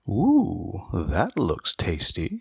Ooh, that looks tasty.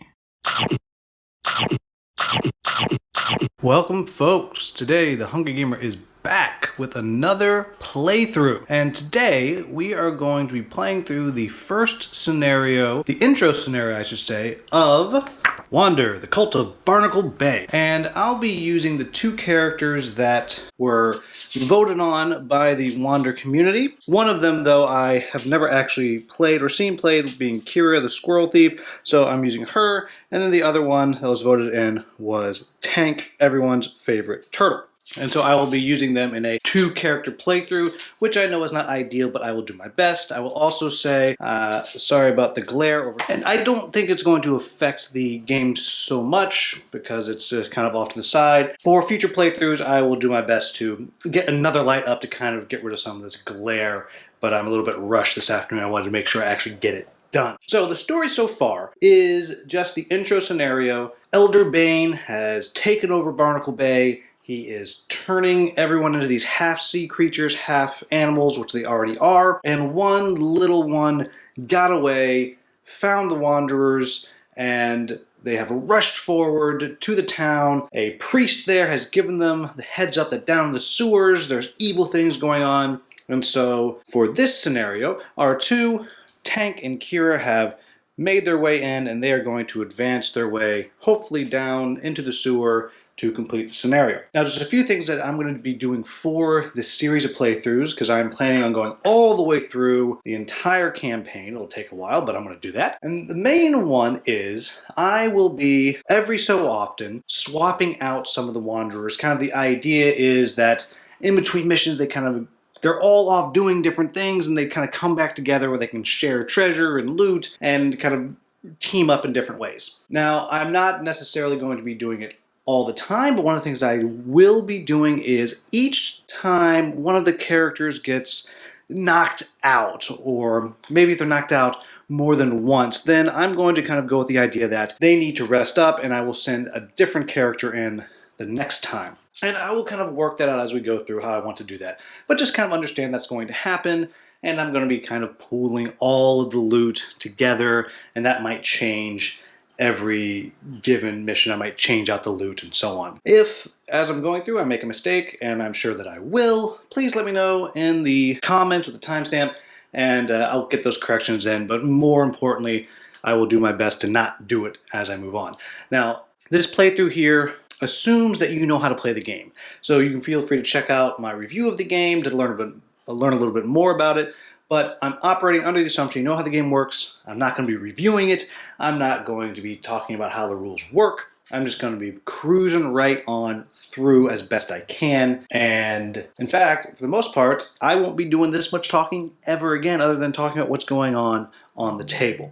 Welcome, folks. Today, the Hungry Gamer is back with another playthrough. And today, we are going to be playing through the first scenario, the intro scenario, I should say, of Wander, the Cult of Barnacle Bay. And I'll be using the two characters that were voted on by the Wander community. One of them, though, I have never actually played or seen played, being Kira the Squirrel Thief, so I'm using her. And then the other one that was voted in was Tank, everyone's favorite turtle. And so I will be using them in a two-character playthrough, which I know is not ideal, but I will do my best. I will also say, sorry about the glare. And I don't think it's going to affect the game so much, because it's kind of off to the side. For future playthroughs, I will do my best to get another light up to kind of get rid of some of this glare, but I'm a little bit rushed this afternoon. I wanted to make sure I actually get it done. So the story so far is just the intro scenario. Elder Bane has taken over Barnacle Bay. He is turning everyone into these half-sea creatures, half-animals, which they already are. And one little one got away, found the Wanderers, and they have rushed forward to the town. A priest there has given them the heads up that down in the sewers, there's evil things going on. And so, for this scenario, our two, Tank and Kira, have made their way in, and they are going to advance their way, hopefully down into the sewer, to complete the scenario. Now, there's a few things that I'm going to be doing for this series of playthroughs, because I'm planning on going all the way through the entire campaign. It'll take a while, but I'm going to do that. And the main one is I will be, every so often, swapping out some of the Wanderers. Kind of the idea is that in between missions, they're all off doing different things, and they kind of come back together where they can share treasure and loot and kind of team up in different ways. Now, I'm not necessarily going to be doing it all the time, but one of the things I will be doing is each time one of the characters gets knocked out, or maybe if they're knocked out more than once, then I'm going to kind of go with the idea that they need to rest up, and I will send a different character in the next time. And I will kind of work that out as we go through how I want to do that. But just kind of understand that's going to happen, and I'm going to be kind of pooling all of the loot together, and that might change every given mission. I might change out the loot and so on. If, as I'm going through, I make a mistake, and I'm sure that I will, please let me know in the comments with the timestamp, and I'll get those corrections in. But more importantly, I will do my best to not do it as I move on. Now, this playthrough here assumes that you know how to play the game. So you can feel free to check out my review of the game to learn a little bit more about it. But I'm operating under the assumption you know how the game works. I'm not going to be reviewing it. I'm not going to be talking about how the rules work. I'm just going to be cruising right on through as best I can. And in fact, for the most part, I won't be doing this much talking ever again, other than talking about what's going on the table.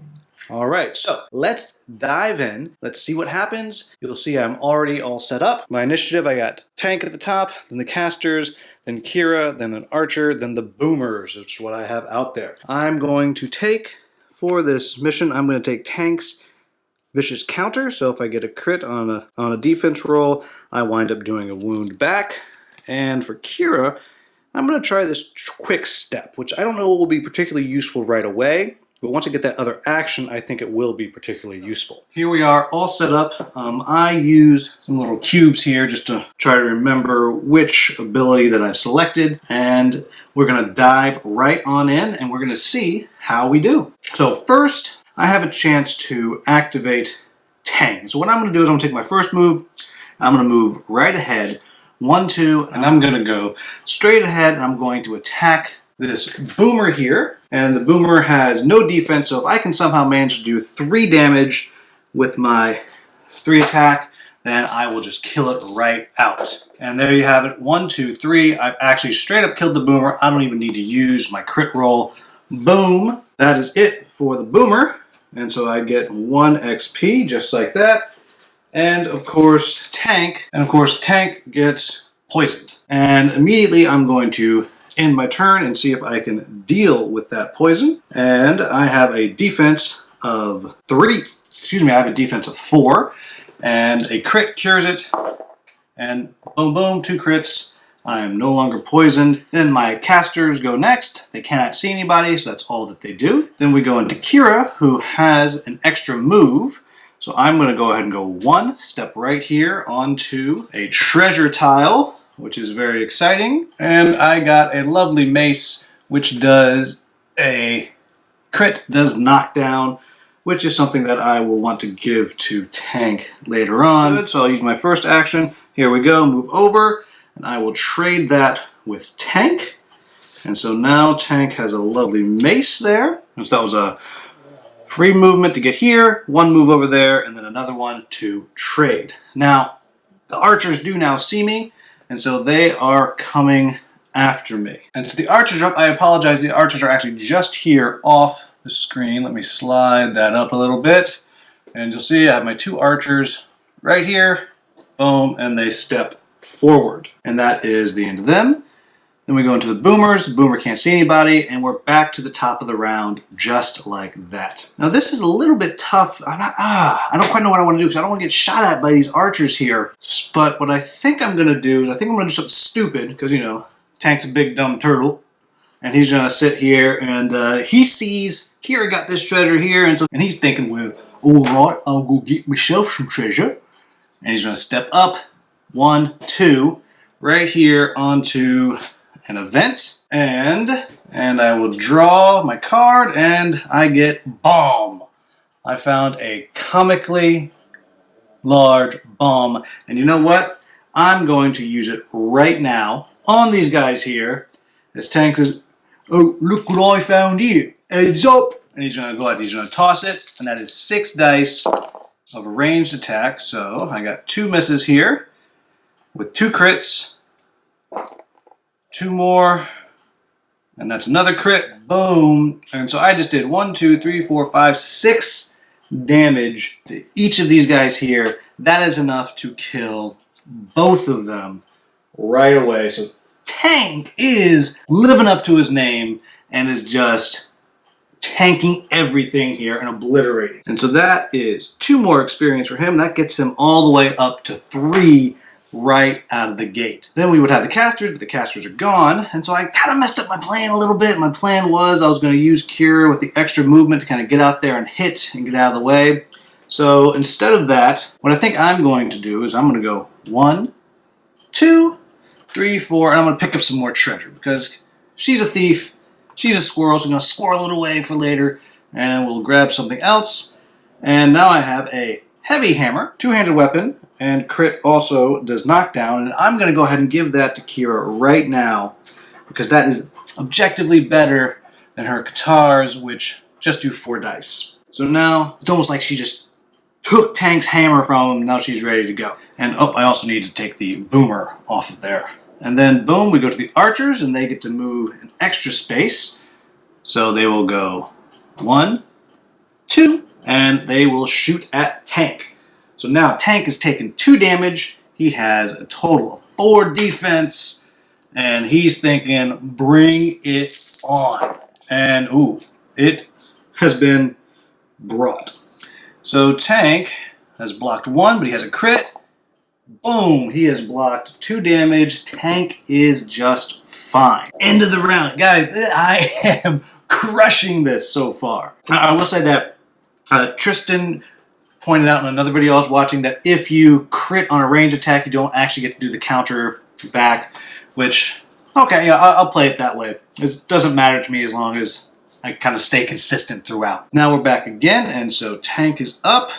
All right, so let's dive in. Let's see what happens. You'll see I'm already all set up. My initiative, I got Tank at the top, then the casters, then Kira, then an archer, then the boomers, which is what I have out there. I'm going to take, for this mission, I'm going to take Tank's vicious counter. So if I get a crit on a defense roll, I wind up doing a wound back. And for Kira, I'm going to try this quick step, which I don't know will be particularly useful right away. But once I get that other action, I think it will be particularly useful. Here we are, all set up. I use some little cubes here just to try to remember which ability that I've selected. And we're going to dive right on in, and we're going to see how we do. So first, I have a chance to activate Tang. So what I'm going to do is I'm going to take my first move. I'm going to move right ahead, 1, 2, and I'm going to go straight ahead, and I'm going to attack this boomer here, and the boomer has no defense, so if I can somehow manage to do 3 damage with my 3 attack, then I will just kill it right out. And there you have it, 1, 2, 3. I've actually straight up killed the boomer. I don't even need to use my crit roll. Boom! That is it for the boomer, and so I get 1 XP just like that. And of course Tank gets poisoned. And immediately I'm going to end my turn and see if I can deal with that poison. And I have a defense of 4, and a crit cures it, and boom boom, 2 crits. I am no longer poisoned. Then my casters go next. They cannot see anybody, so that's all that they do. Then we go into Kira, who has an extra move. So I'm going to go ahead and go one step right here onto a treasure tile, which is very exciting. And I got a lovely mace, which does a crit, does knockdown, which is something that I will want to give to Tank later on. Good, so I'll use my first action. Here we go, move over. And I will trade that with Tank. And so now Tank has a lovely mace there. So that was a free movement to get here, one move over there, and then another one to trade. Now, the archers do now see me, and so they are coming after me. And so the archers are up. I apologize, the archers are actually just here off the screen. Let me slide that up a little bit. And you'll see I have my two archers right here. Boom, and they step forward. And that is the end of them. Then we go into the boomers. The boomer can't see anybody, and we're back to the top of the round just like that. Now this is a little bit tough. I don't quite know what I want to do because I don't want to get shot at by these archers here. But what I think I'm going to do is I think I'm going to do something stupid because, you know, Tank's a big dumb turtle. And he's going to sit here and he sees Kira got this treasure here, and he's thinking, well, all right, I'll go get myself some treasure. And he's going to step up, 1, 2, right here onto an event, and I will draw my card, and I get bomb. I found a comically large bomb, and you know what? I'm going to use it right now on these guys here. As Tank says, oh, look what I found here. Heads up. And he's going to go ahead, he's going to toss it, and that is 6 dice of a ranged attack. So I got 2 misses here with 2 crits, 2 more, and that's another crit. Boom. And so I just did 1, 2, 3, 4, 5, 6 damage to each of these guys here. That is enough to kill both of them right away. So Tank is living up to his name and is just tanking everything here and obliterating. And so that is 2 more experience for him. That gets him all the way up to 3 right out of the gate. Then we would have the casters, but the casters are gone. And so I kind of messed up my plan a little bit. My plan was I was going to use Kira with the extra movement to kind of get out there and hit and get out of the way. So instead of that, what I think I'm going to do is I'm going to go 1, 2, 3, 4, and I'm going to pick up some more treasure because she's a thief. She's a squirrel, so I'm going to squirrel it away for later, and we'll grab something else. And now I have a heavy hammer, 2-handed weapon, and crit also does knockdown, and I'm going to go ahead and give that to Kira right now because that is objectively better than her guitars, which just do 4 dice. So now it's almost like she just took Tank's hammer from him, now she's ready to go. And oh, I also need to take the boomer off of there. And then boom, we go to the archers, and they get to move an extra space. So they will go 1, 2, and they will shoot at Tank. So now Tank has taken 2 damage. He has a total of 4 defense, and he's thinking, bring it on. And ooh, it has been brought. So Tank has blocked 1, but he has a crit. Boom! He has blocked 2 damage. Tank is just fine. End of the round. Guys, I am crushing this so far. I will say that Tristan pointed out in another video I was watching that if you crit on a range attack, you don't actually get to do the counter back, which, okay, yeah, I'll play it that way. It doesn't matter to me as long as I kind of stay consistent throughout. Now we're back again, and so Tank is up.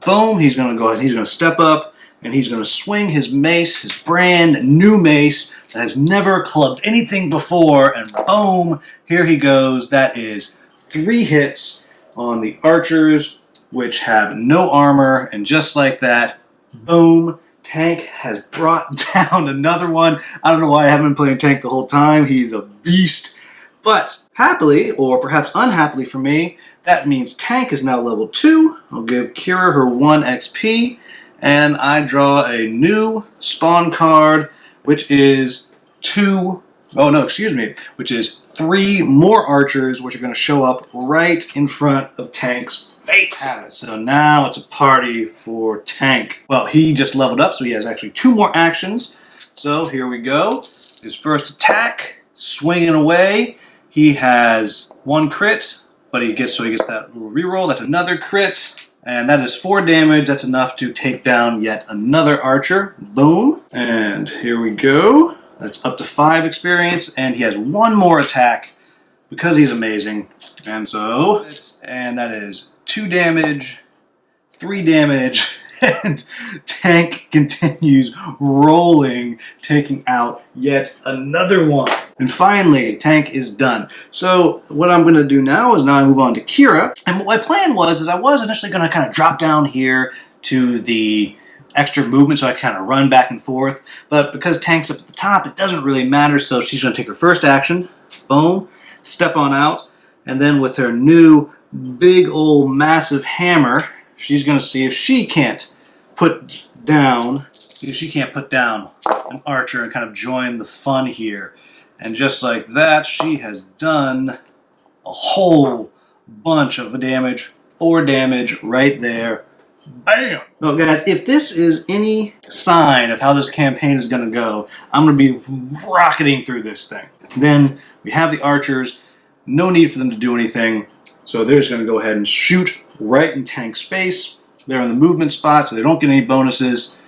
Boom! He's going to go ahead. He's going to step up. And he's going to swing his mace, his brand new mace that has never clubbed anything before. And boom, here he goes. That is 3 hits on the archers, which have no armor. And just like that, boom, Tank has brought down another one. I don't know why I haven't been playing Tank the whole time. He's a beast. But happily, or perhaps unhappily for me, that means Tank is now level 2. I'll give Kira her 1 XP. And I draw a new spawn card, which is 3 more archers, which are going to show up right in front of Tank's face. So now it's a party for Tank. Well, he just leveled up, so he has actually 2 more actions. So here we go. His first attack, swinging away. He has 1 crit, but he gets that little reroll. That's another crit, and that is 4 damage. That's enough to take down yet another archer. Boom. And here we go. That's up to 5 experience, and he has 1 more attack because he's amazing. And so, and that is 2 damage, 3 damage, and Tank continues rolling, taking out yet another one. And finally, Tank is done. So what I'm going to do now is I move on to Kira. And what my plan was I was initially going to kind of drop down here to the extra movement so I kind of run back and forth. But because Tank's up at the top, it doesn't really matter. So she's going to take her first action. Boom. Step on out. And then with her new big old massive hammer, she's going to see if she can't put down an archer and kind of join the fun here. And just like that, she has done a whole bunch of damage. 4 damage right there. Bam! So guys, if this is any sign of how this campaign is going to go, I'm going to be rocketing through this thing. Then we have the archers. No need for them to do anything. So they're just going to go ahead and shoot right in Tank's face. They're in the movement spot, so they don't get any bonuses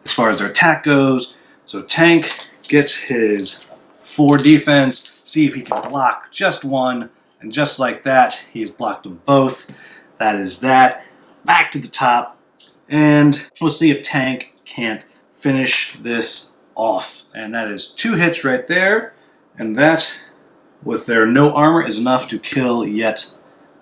as far as their attack goes. So Tank gets his 4 defense. See if he can block just 1. And just like that, he's blocked them both. That is that. Back to the top. And we'll see if Tank can't finish this off. And that is 2 hits right there. And that, with their no armor, is enough to kill yet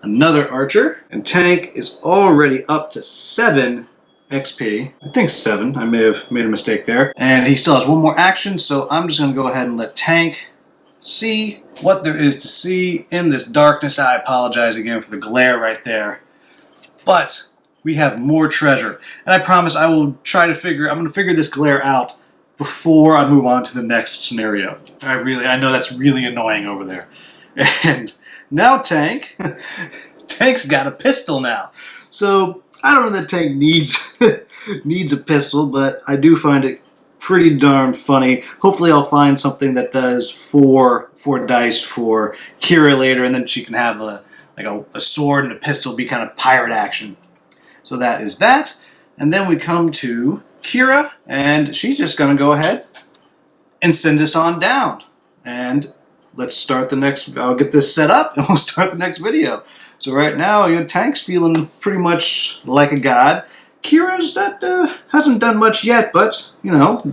another archer. And Tank is already up to 7 XP. I think 7. I may have made a mistake there. And he still has 1 more action, so I'm just going to go ahead and let Tank see what there is to see in this darkness. I apologize again for the glare right there. But we have more treasure. And I promise I will try to I'm going to figure this glare out before I move on to the next scenario. I know that's really annoying over there. And now Tank's got a pistol now. So I don't know that Tank needs a pistol, but I do find it pretty darn funny. Hopefully I'll find something that does 4 dice for Kira later, and then she can have a sword and a pistol be kind of pirate action. So that is that. And then we come to Kira, and she's just going to go ahead and send us on down. And let's start the next. I'll get this set up, and we'll start the next video. So right now, Tank's feeling pretty much like a god. Kira's hasn't done much yet, but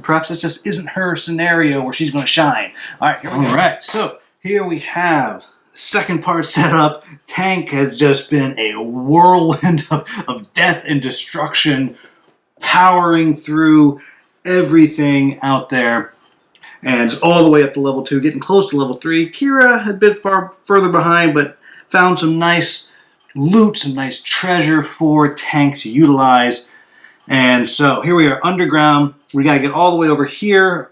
perhaps this just isn't her scenario where she's going to shine. All right, here we go. All right, so here we have the second part set up. Tank has just been a whirlwind of death and destruction, powering through everything out there. And all the way up to level 2, getting close to level 3. Kira had been far further behind, but found some nice loot, some nice treasure for Tank to utilize. And so here we are underground. We got to get all the way over here.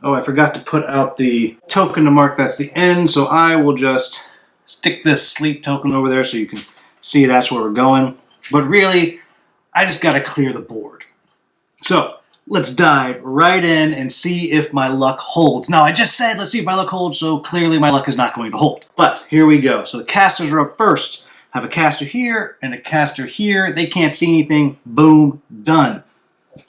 Oh, I forgot to put out the token to mark that's the end. So I will just stick this sleep token over there so you can see that's where we're going. But really, I just got to clear the board. So let's dive right in and see if my luck holds. Now, I just said let's see if my luck holds, so clearly my luck is not going to hold. But here we go. So the casters are up first. Have a caster here and a caster here. They can't see anything. Boom. Done.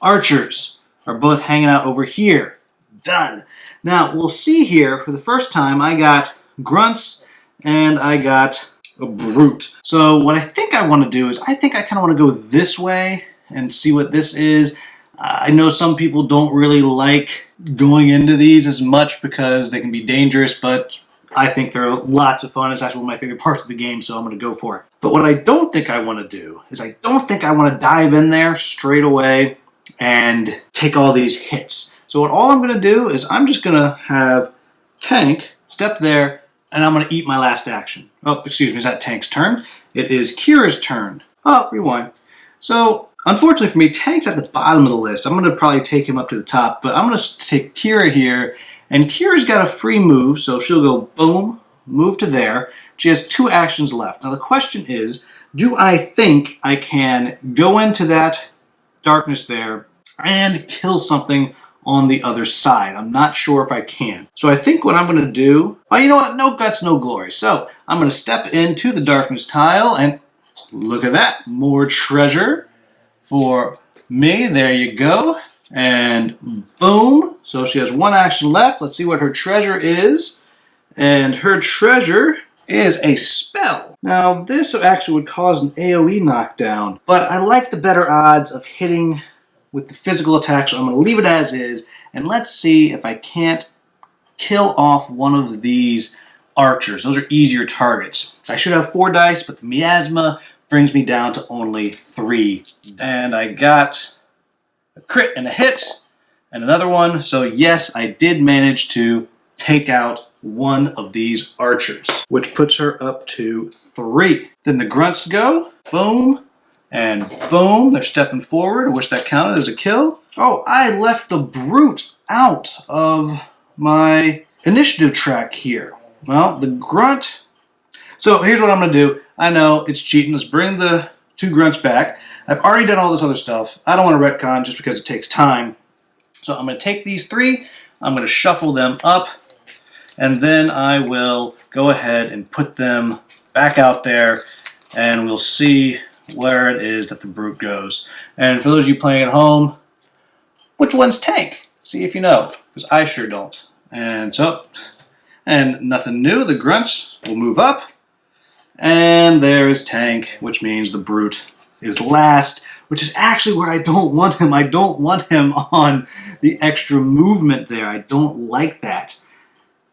Archers are both hanging out over here. Done. Now, we'll see here, for the first time, I got grunts and I got a brute. So what I think I want to do is I think I kind of want to go this way and see what this is. I know some people don't really like going into these as much because they can be dangerous, but I think they're lots of fun. It's actually one of my favorite parts of the game, so I'm going to go for it. But what I don't think I want to do is I don't think I want to dive in there straight away and take all these hits. So all I'm going to do is I'm just going to have Tank step there, and I'm going to eat my last action. Oh, excuse me, is that Tank's turn? It is Kira's turn. Oh, rewind. So unfortunately for me, Tank's at the bottom of the list. I'm going to probably take him up to the top, but I'm going to take Kira here. And Kira's got a free move, so she'll go boom, move to there. She has 2 actions left. Now the question is, do I think I can go into that darkness there and kill something on the other side. I'm not sure if I can. So I think what I'm going to do... Oh, you know what? No guts, no glory. So I'm going to step into the darkness tile and look at that. More treasure for me. There you go. And boom. So she has one action left. Let's see what her treasure is. And her treasure is a spell. Now, this actually would cause an AoE knockdown, but I like the better odds of hitting with the physical attack, so I'm going to leave it as is, and let's see if I can't kill off one of these archers. Those are easier targets. I should have 4 dice, but the miasma brings me down to only 3. And I got a crit and a hit, and another one, so yes, I did manage to take out one of these archers, which puts her up to 3. Then the grunts go, boom, and boom, they're stepping forward. I wish that counted as a kill. Oh, I left the brute out of my initiative track here. Well, the grunt... So here's what I'm going to do. I know it's cheating. Let's bring the 2 grunts back. I've already done all this other stuff. I don't want to retcon just because it takes time. So I'm going to take these 3. I'm going to shuffle them up. And then I will go ahead and put them back out there, and we'll see where it is that the brute goes. And for those of you playing at home, which one's tank? See if you know, because I sure don't. And so, and nothing new. The grunts will move up, and there is tank, which means the brute is last, which is actually where I don't want him. I don't want him on the extra movement there. I don't like that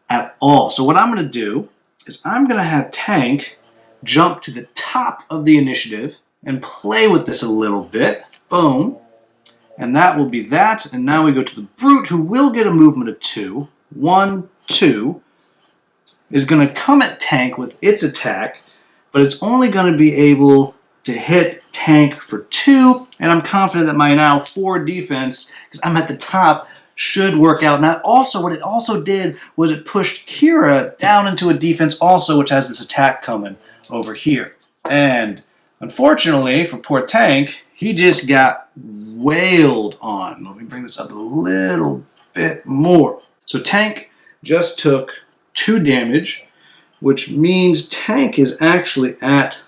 at all. So what I'm going to do is I'm going to have tank jump to the top of the initiative and play with this a little bit. Boom. And that will be that. And now we go to the brute, who will get a movement of 2. 1, 2. Is going to come at tank with its attack, but it's only going to be able to hit tank for 2. And I'm confident that my now 4 defense, because I'm at the top, should work out. Now, also, what it also did was it pushed Kira down into a defense also, which has this attack coming over here. And unfortunately for poor tank, he just got wailed on. Let me bring this up a little bit more. So tank just took 2 damage, which means tank is actually at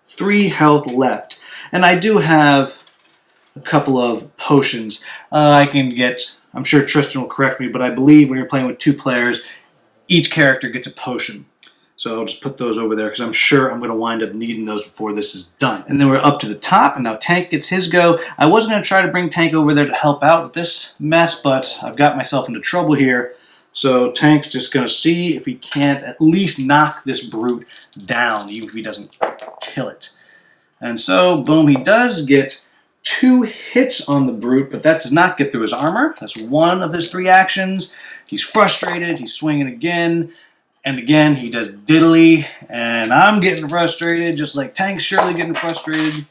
3 health left. And I do have a couple of potions I can get. I'm sure Tristan will correct me, but I believe when you're playing with 2 players, each character gets a potion. So I'll just put those over there because I'm sure I'm going to wind up needing those before this is done. And then we're up to the top, and now Tank gets his go. I was going to try to bring Tank over there to help out with this mess, but I've got myself into trouble here. So Tank's just going to see if he can't at least knock this brute down, even if he doesn't kill it. And so, boom, he does get 2 hits on the brute, but that does not get through his armor. That's one of his 3 actions. He's frustrated. He's swinging again. And again, he does diddly. And I'm getting frustrated, just like Tank's surely getting frustrated.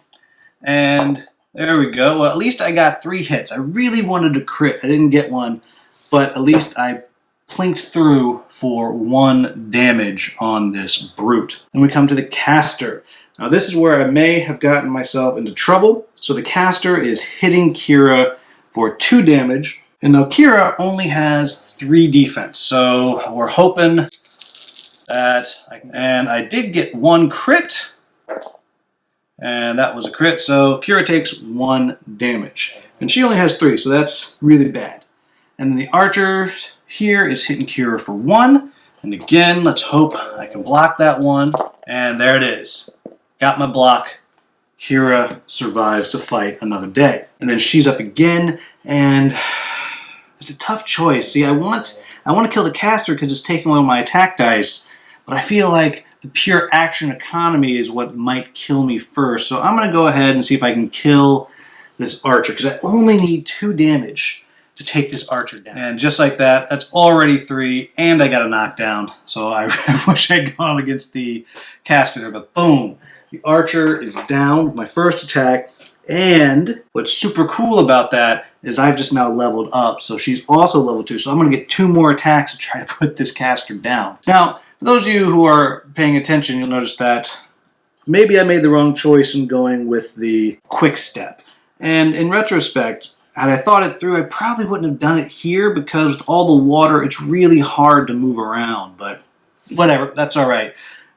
And there we go. Well, at least I got 3 hits. I really wanted to crit. I didn't get one. But at least I plinked through for 1 damage on this brute. Then we come to the caster. Now this is where I may have gotten myself into trouble. So the caster is hitting Kira for 2 damage. And now Kira only has 3 defense. So we're hoping that and I did get 1 crit. And that was a crit. So Kira takes 1 damage. And she only has 3, so that's really bad. And then the archer here is hitting Kira for 1. And again, let's hope I can block that 1. And there it is. Got my block. Kira survives to fight another day. And then she's up again, and it's a tough choice. See, I want to kill the caster because it's taking away my attack dice, but I feel like the pure action economy is what might kill me first. So I'm going to go ahead and see if I can kill this archer, because I only need 2 damage to take this archer down. And just like that, that's already 3, and I got a knockdown. So I wish I'd gone against the caster there, but boom. The archer is down with my first attack, and what's super cool about that is I've just now leveled up, so she's also level 2, so I'm going to get 2 more attacks to try to put this caster down. Now, for those of you who are paying attention, you'll notice that maybe I made the wrong choice in going with the quick step. And in retrospect, had I thought it through, I probably wouldn't have done it here because with all the water, it's really hard to move around. But whatever, that's all right.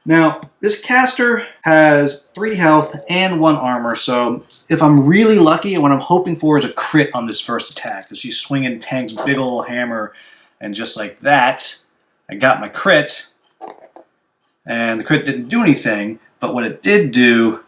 Now, this caster has 3 health and 1 armor, so if I'm really lucky, what I'm hoping for is a crit on this first attack. So she's swinging Tank's big old hammer, and just like that, I got my crit, and the crit didn't do anything, but what it did do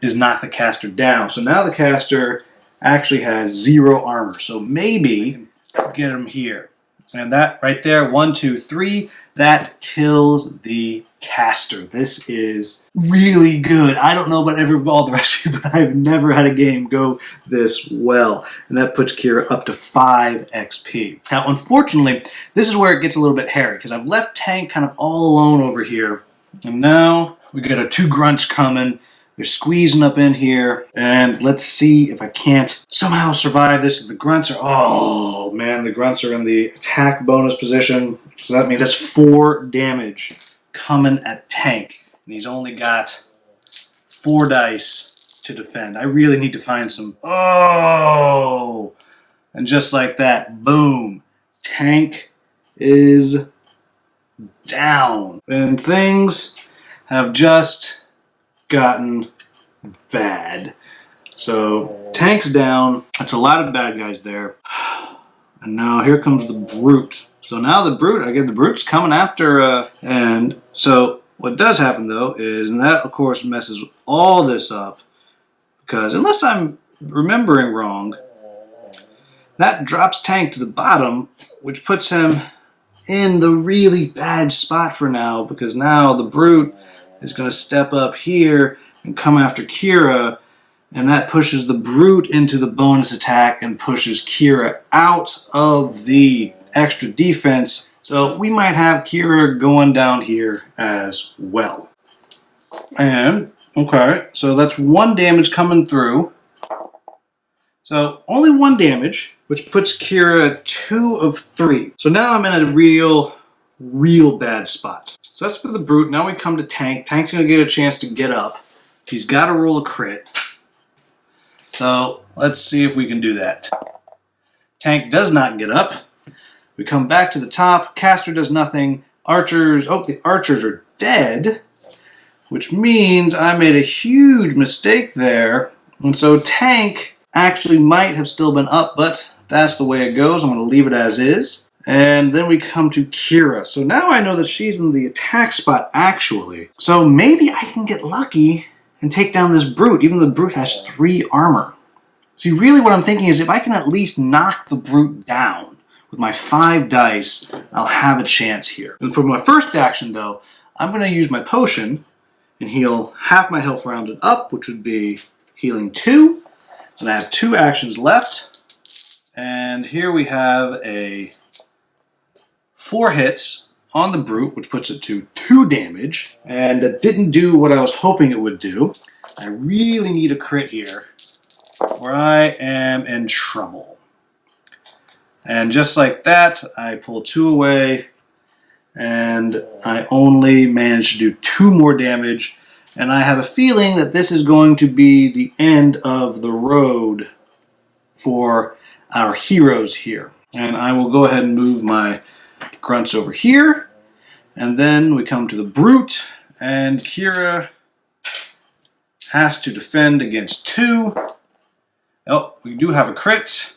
is knock the caster down. So now the caster actually has 0 armor, so maybe get him here. And that right there, 1, 2, 3, that kills the caster. This is really good. I don't know about all the rest of you, but I've never had a game go this well. And that puts Kira up to 5 XP. Now, unfortunately, this is where it gets a little bit hairy, because I've left Tank kind of all alone over here. And now we got our 2 grunts coming. They're squeezing up in here, and let's see if I can't somehow survive this. The grunts are, oh man, the grunts are in the attack bonus position, so that means that's 4 damage coming at Tank, and he's only got 4 dice to defend. I really need to find some, oh, and just like that, boom, Tank is down, and things have just gotten bad. So Tank's down. That's a lot of bad guys there. And now here comes the Brute. So now the Brute, again, the Brute's coming after, and so what does happen though is, and that of course messes all this up, because unless I'm remembering wrong, that drops Tank to the bottom, which puts him in the really bad spot for now, because now the Brute is going to step up here and come after Kira, and that pushes the Brute into the bonus attack and pushes Kira out of the extra defense. So we might have Kira going down here as well. And, okay, so that's 1 damage coming through. So only 1 damage, which puts Kira at 2 of 3. So now I'm in a real bad spot. So that's for the Brute. Now we come to Tank. Tank's going to get a chance to get up. He's got to roll a crit. So let's see if we can do that. Tank does not get up. We come back to the top. Caster does nothing. Archers, oh, the archers are dead, which means I made a huge mistake there. And so Tank actually might have still been up, but that's the way it goes. I'm going to leave it as is. And then we come to Kira. So now I know that she's in the attack spot, actually. So maybe I can get lucky and take down this Brute, even though the Brute has 3 armor. See, really what I'm thinking is if I can at least knock the Brute down with my 5 dice, I'll have a chance here. And for my first action, though, I'm going to use my potion and heal half my health rounded up, which would be healing 2. And I have 2 actions left. And here we have a 4 hits on the Brute, which puts it to 2 damage, and that didn't do what I was hoping it would do. I really need a crit here, or I am in trouble. And just like that, I pull 2 away, and I only managed to do 2 more damage, and I have a feeling that this is going to be the end of the road for our heroes here. And I will go ahead and move my grunts over here, and then we come to the Brute, and Kira has to defend against 2. Oh, we do have a crit.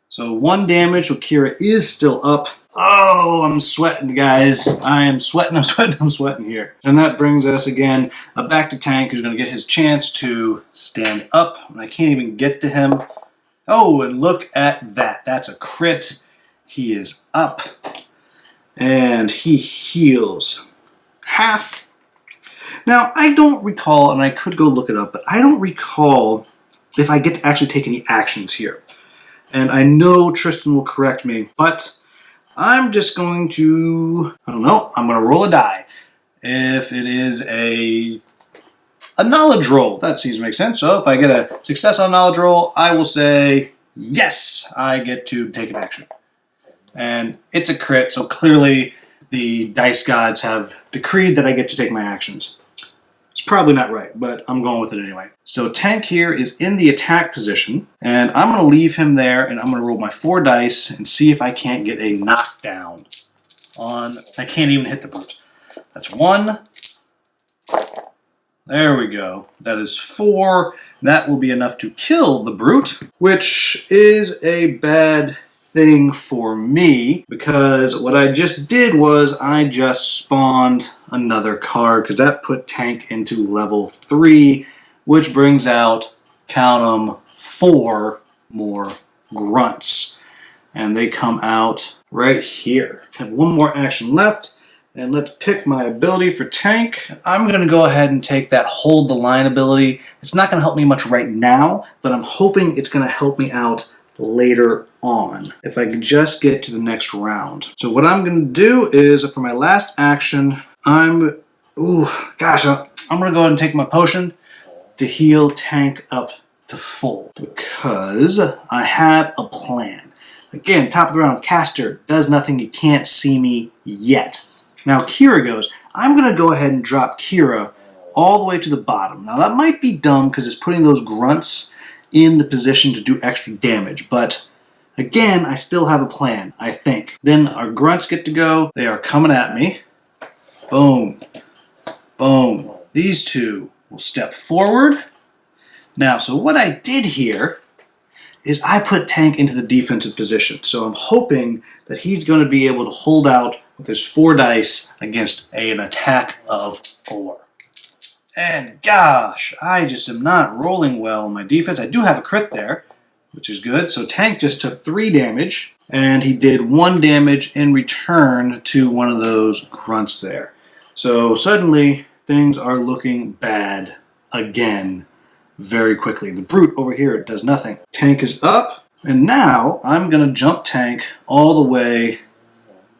So 1 damage, so Kira is still up. Oh, I'm sweating, guys. I am sweating, I'm sweating here. And that brings us again back to Tank, who's going to get his chance to stand up, and I can't even get to him. Oh, and look at that. That's a crit. He is up, and he heals half. Now, I don't recall, and I could go look it up, but I don't recall if I get to actually take any actions here. And I know Tristan will correct me, but I'm just going to, I don't know, I'm going to roll a die. If it is a knowledge roll, that seems to make sense. So if I get a success on knowledge roll, I will say, yes, I get to take an action. And it's a crit, so clearly the dice gods have decreed that I get to take my actions. It's probably not right, but I'm going with it anyway. So Tank here is in the attack position, and I'm going to leave him there, and I'm going to roll my 4 dice and see if I can't get a knockdown on... I can't even hit the brute. That's 1. There we go. That is 4. That will be enough to kill the brute, which is a bad thing for me, because what I just did was I just spawned another card, because that put Tank into level 3, which brings out, count 'em, 4 more grunts. And they come out right here. I have 1 more action left. And let's pick my ability for Tank. I'm going to go ahead and take that Hold the Line ability. It's not going to help me much right now, but I'm hoping it's going to help me out later on, if I can just get to the next round. So what I'm going to do is, for my last action, I'm going to go ahead and take my potion to heal Tank up to full, because I have a plan. Again, top of the round, caster does nothing, you can't see me yet. Now Kira goes, I'm going to go ahead and drop Kira all the way to the bottom. Now that might be dumb because it's putting those grunts in the position to do extra damage, but again, I still have a plan, I think. Then our grunts get to go. They are coming at me. Boom. Boom. These 2 will step forward. Now, so what I did here is I put Tank into the defensive position. So I'm hoping that he's going to be able to hold out with his 4 dice against an attack of 4. And gosh, I just am not rolling well in my defense. I do have a crit there, which is good. So Tank just took 3 damage, and he did 1 damage in return to one of those grunts there. So suddenly, things are looking bad again very quickly. The brute over here does nothing. Tank is up, and now I'm going to jump Tank all the way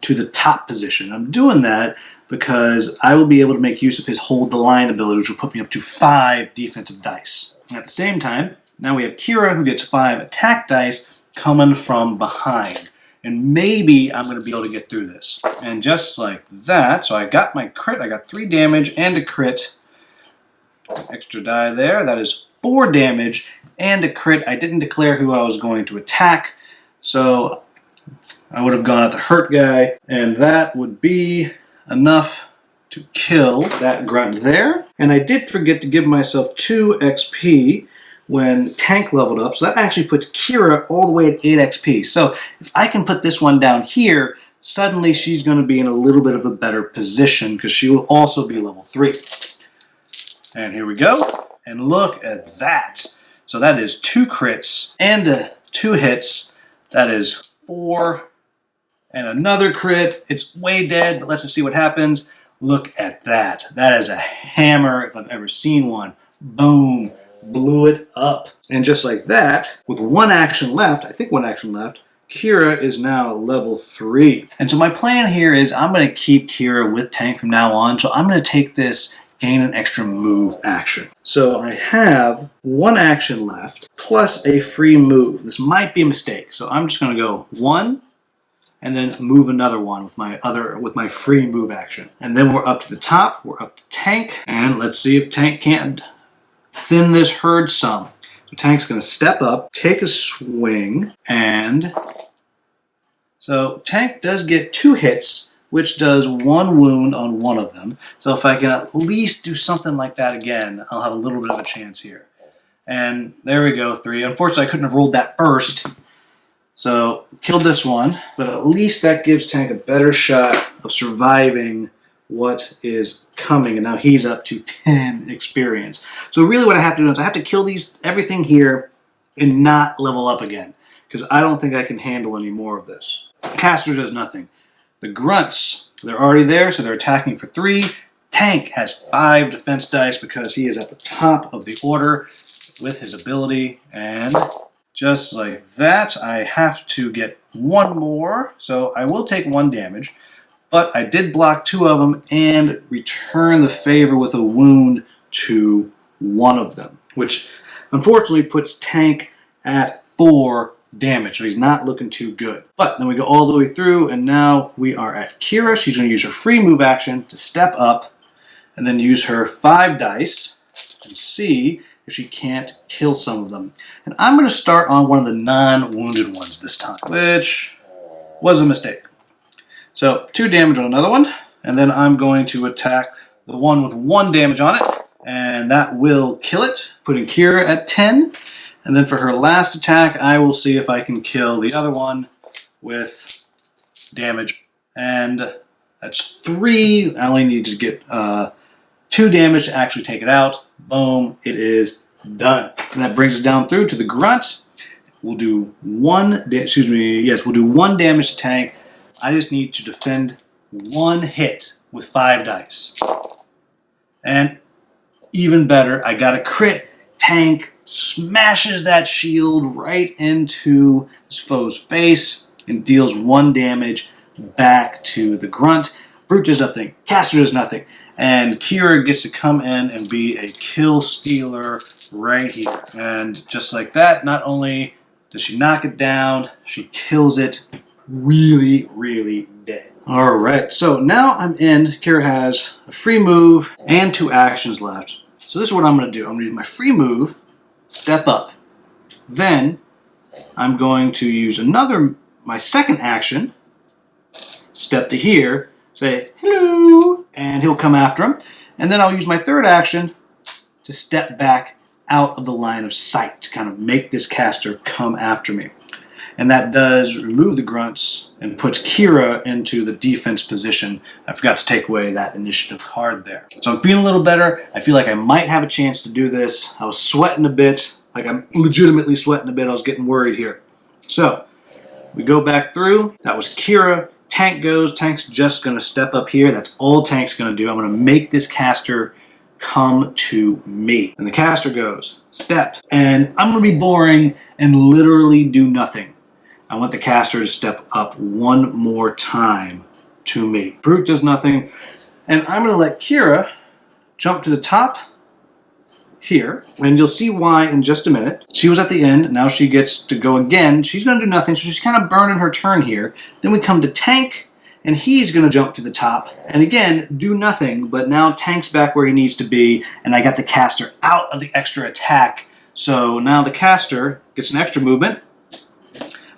to the top position. I'm doing that because I will be able to make use of his Hold the Line ability, which will put me up to 5 defensive dice. And at the same time, now we have Kira, who gets 5 attack dice coming from behind. And maybe I'm going to be able to get through this. And just like that, so I got my crit, I got 3 damage and a crit. Extra die there, that is 4 damage and a crit. I didn't declare who I was going to attack, so I would have gone at the hurt guy, and that would be enough to kill that grunt there. And I did forget to give myself 2 XP when Tank leveled up, so that actually puts Kira all the way at 8 XP. So if I can put this one down here, suddenly she's going to be in a little bit of a better position, because she will also be level 3. And here we go, and look at that. So that is 2 crits and 2 hits. That is 4 and another crit. It's way dead, but let's just see what happens. Look at that. That is a hammer if I've ever seen one. Boom. Blew it up. And just like that, with 1 action left, I think 1 action left, Kira is now level 3. And so my plan here is I'm going to keep Kira with Tank from now on. So I'm going to take this gain an extra move action. So I have 1 action left plus a free move. This might be a mistake. So I'm just going to go 1 and then move another one with my free move action. And then we're up to the top. We're up to Tank. And let's see if Tank can't thin this herd some. So Tank's going to step up, take a swing, and so Tank does get 2 hits, which does 1 wound on one of them. So if I can at least do something like that again, I'll have a little bit of a chance here. And there we go, 3. Unfortunately, I couldn't have rolled that first. So killed this one, but at least that gives Tank a better shot of surviving what is coming, and now he's up to 10 experience. So really what I have to do is I have to kill everything here and not level up again, because I don't think I can handle any more of this. Caster does nothing. The grunts, they're already there, so they're attacking for 3. Tank has 5 defense dice because he is at the top of the order with his ability, and just like that, I have to get 1 more, so I will take 1 damage. But I did block 2 of them and return the favor with a wound to 1 of them, which unfortunately puts Tank at 4 damage, so he's not looking too good. But then we go all the way through, and now we are at Kira. She's going to use her free move action to step up, and then use her 5 dice and see if she can't kill some of them. And I'm going to start on one of the non-wounded ones this time, which was a mistake. So 2 damage on another one, and then I'm going to attack the one with 1 damage on it, and that will kill it, putting Kira at 10. And then for her last attack, I will see if I can kill the other one with damage. And that's 3. I only need to get 2 damage to actually take it out. Boom, it is done. And that brings us down through to the grunt. We'll do 1 damage to tank. I just need to defend 1 hit with 5 dice. And even better, I got a crit. Tank smashes that shield right into his foe's face and deals 1 damage back to the grunt. Brute does nothing. Caster does nothing. And Kira gets to come in and be a kill stealer right here. And just like that, not only does she knock it down, she kills it really, really dead. Alright, so now I'm in. Kira has a free move and 2 actions left. So this is what I'm going to do. I'm going to use my free move, step up. Then I'm going to use my second action, step to here, say hello, and he'll come after him. And then I'll use my third action to step back out of the line of sight to kind of make this caster come after me. And that does remove the grunts and puts Kira into the defense position. I forgot to take away that initiative card there. So I'm feeling a little better. I feel like I might have a chance to do this. I was sweating a bit. Like I'm legitimately sweating a bit. I was getting worried here. So we go back through. That was Kira. Tank goes. Tank's just going to step up here. That's all Tank's going to do. I'm going to make this caster come to me. And the caster goes, step. And I'm going to be boring and literally do nothing. I want the caster to step up 1 more time to me. Brute does nothing. And I'm going to let Kira jump to the top here. And you'll see why in just a minute. She was at the end. Now she gets to go again. She's going to do nothing. So she's kind of burning her turn here. Then we come to Tank. And he's going to jump to the top. And again, do nothing. But now Tank's back where he needs to be. And I got the caster out of the extra attack. So now the caster gets an extra movement.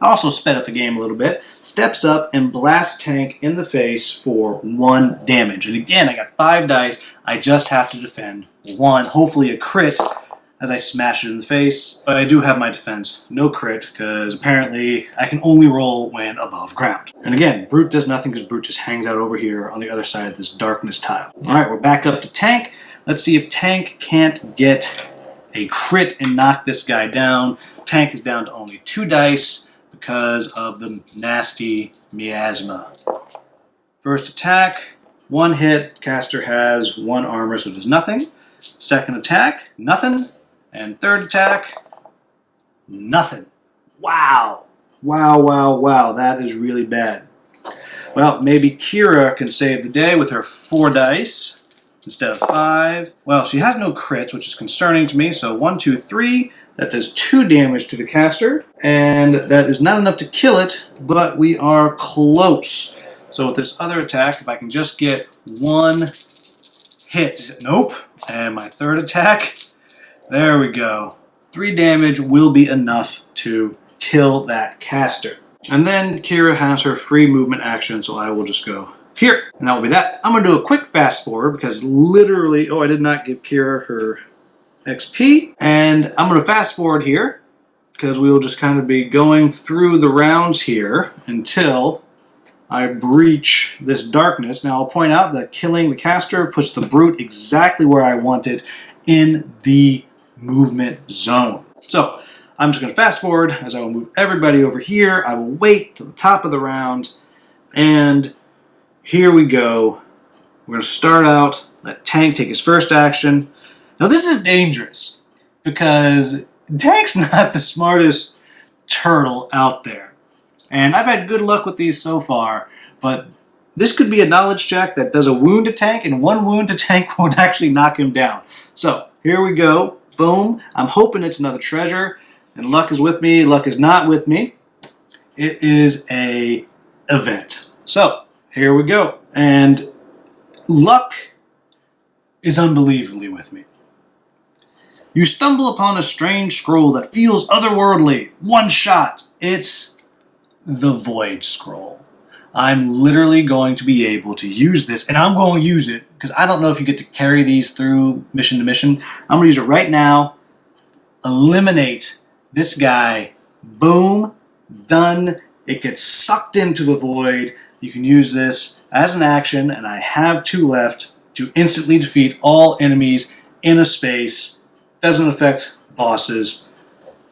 I also sped up the game a little bit, steps up and blasts Tank in the face for 1 damage. And again, I got 5 dice. I just have to defend 1, hopefully a crit as I smash it in the face. But I do have my defense, no crit, because apparently I can only roll when above ground. And again, Brute does nothing because Brute just hangs out over here on the other side of this darkness tile. All right, we're back up to Tank. Let's see if Tank can't get a crit and knock this guy down. Tank is down to only 2 dice. Because of the nasty miasma. First attack, 1 hit. Caster has 1 armor, so does nothing. Second attack, nothing. And third attack, nothing. Wow. Wow, wow, wow. That is really bad. Well, maybe Kira can save the day with her 4 dice instead of 5. Well, she has no crits, which is concerning to me. So 1, 2, 3. That does 2 damage to the caster, and that is not enough to kill it, but we are close. So with this other attack, if I can just get 1 hit, nope, and my third attack, there we go. 3 damage will be enough to kill that caster. And then Kira has her free movement action, so I will just go here, and that will be that. I'm going to do a quick fast forward, because literally, I did not give Kira her XP, and I'm going to fast forward here because we will just kind of be going through the rounds here until I breach this darkness. Now I'll point out that killing the caster puts the Brute exactly where I want it in the movement zone. So I'm just going to fast forward as I will move everybody over here. I will wait till the top of the round, and here we go. We're going to start out, let Tank take his first action. Now this is dangerous because Tank's not the smartest turtle out there. And I've had good luck with these so far, but this could be a knowledge check that does a wound to Tank, and 1 wound to Tank won't actually knock him down. So here we go. Boom. I'm hoping it's another treasure, and luck is with me. Luck is not with me. It is a event. So here we go. And luck is unbelievably with me. You stumble upon a strange scroll that feels otherworldly. One shot. It's the Void Scroll. I'm literally going to be able to use this, and I'm going to use it because I don't know if you get to carry these through mission to mission. I'm going to use it right now. Eliminate this guy. Boom. Done. It gets sucked into the void. You can use this as an action, and I have 2 left to instantly defeat all enemies in a space. Doesn't affect bosses.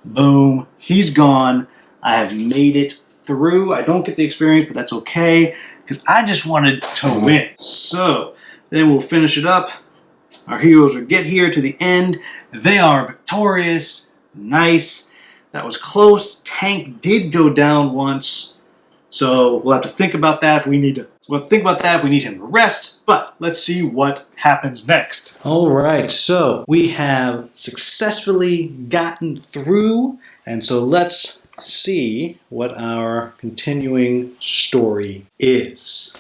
Boom. He's gone. I have made it through. I don't get the experience, but that's okay, because I just wanted to win. So, then we'll finish it up. Our heroes will get here to the end. They are victorious. Nice. That was close. Tank did go down once. So, we'll have to think about that if we need to. We'll think about that if we need him to rest, but let's see what happens next. All right, so we have successfully gotten through, and so let's see what our continuing story is.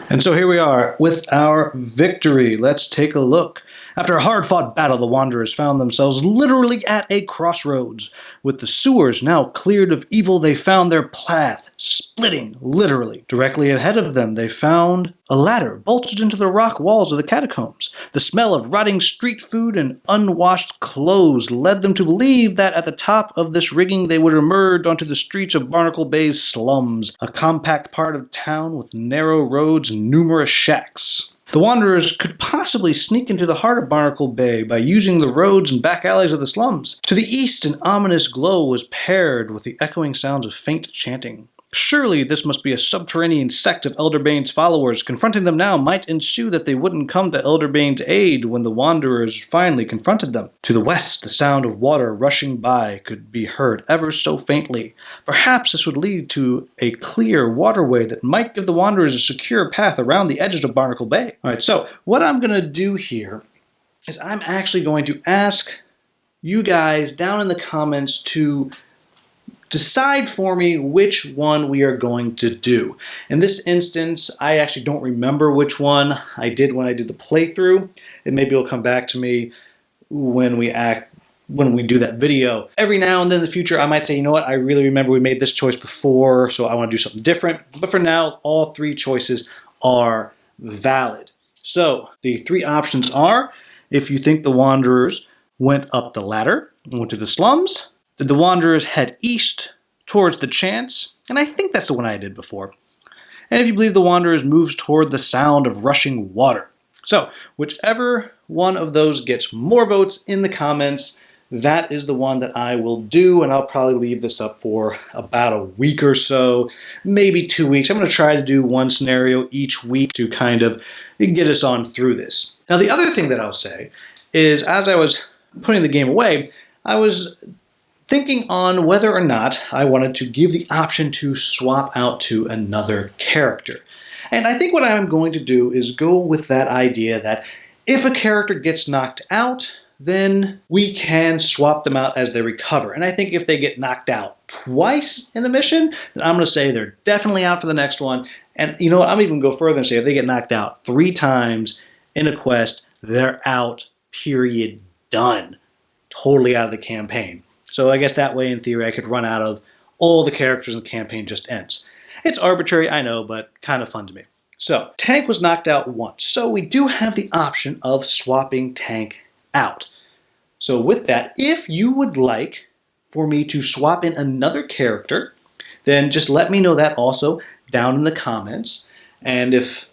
And so here we are with our victory. Let's take a look. After a hard-fought battle, the Wanderers found themselves literally at a crossroads. With the sewers now cleared of evil, they found their path splitting, literally. Directly ahead of them, they found a ladder bolted into the rock walls of the catacombs. The smell of rotting street food and unwashed clothes led them to believe that at the top of this rigging they would emerge onto the streets of Barnacle Bay's slums, a compact part of town with narrow roads and numerous shacks. The Wanderers could possibly sneak into the heart of Barnacle Bay by using the roads and back alleys of the slums. To the east, an ominous glow was paired with the echoing sounds of faint chanting. Surely this must be a subterranean sect of Elderbane's followers. Confronting them now might ensue that they wouldn't come to Elderbane's aid when the Wanderers finally confronted them. To the west, the sound of water rushing by could be heard ever so faintly. Perhaps this would lead to a clear waterway that might give the Wanderers a secure path around the edges of Barnacle Bay. Alright, so what I'm going to do here is I'm actually going to ask you guys down in the comments to decide for me which one we are going to do. In this instance, I actually don't remember which one I did when I did the playthrough. And maybe it'll come back to me when we do that video. Every now and then in the future, I might say, you know what, I really remember we made this choice before, so I want to do something different. But for now, all 3 choices are valid. So the 3 options are, if you think the Wanderers went up the ladder and went to the slums, did the Wanderers head east towards the Chance? And I think that's the one I did before. And if you believe the Wanderers moves toward the sound of rushing water. So, whichever one of those gets more votes in the comments, that is the one that I will do, and I'll probably leave this up for about a week or so, maybe 2 weeks. I'm going to try to do one scenario each week to kind of get us on through this. Now, the other thing that I'll say is, as I was putting the game away, I was thinking on whether or not I wanted to give the option to swap out to another character. And I think what I'm going to do is go with that idea that if a character gets knocked out, then we can swap them out as they recover. And I think if they get knocked out twice in a mission, then I'm going to say they're definitely out for the next one. And you know what, I'm even going to go further and say if they get knocked out 3 times in a quest, they're out, period, done. Totally out of the campaign. So I guess that way, in theory, I could run out of all the characters and the campaign just ends. It's arbitrary, I know, but kind of fun to me. So, Tank was knocked out once, so we do have the option of swapping Tank out. So with that, if you would like for me to swap in another character, then just let me know that also down in the comments. And if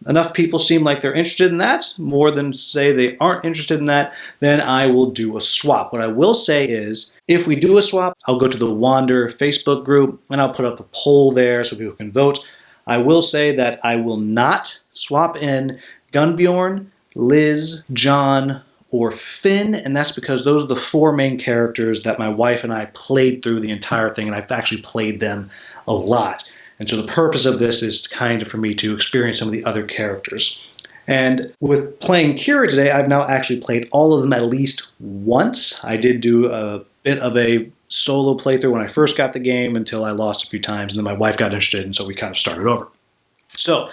enough people seem like they're interested in that, more than say they aren't interested in that, then I will do a swap. What I will say is, if we do a swap, I'll go to the Wander Facebook group and I'll put up a poll there so people can vote. I will say that I will not swap in Gunbjorn, Liz, John, or Finn, and that's because those are the 4 main characters that my wife and I played through the entire thing, and I've actually played them a lot. And so the purpose of this is kind of for me to experience some of the other characters. And with playing Kira today, I've now actually played all of them at least once. I did do a bit of a solo playthrough when I first got the game until I lost a few times, and then my wife got interested, and so we kind of started over. So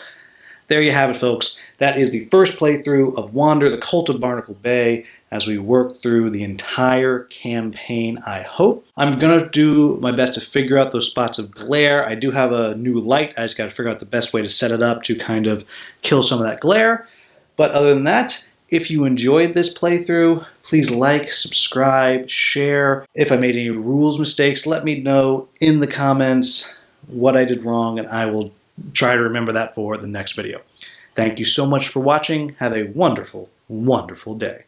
there you have it, folks. That is the first playthrough of Wander, the Cult of Barnacle Bay, as we work through the entire campaign, I hope. I'm going to do my best to figure out those spots of glare. I do have a new light. I just got to figure out the best way to set it up to kind of kill some of that glare. But other than that, if you enjoyed this playthrough, please like, subscribe, share. If I made any rules mistakes, let me know in the comments what I did wrong, and I will try to remember that for the next video. Thank you so much for watching. Have a wonderful, wonderful day.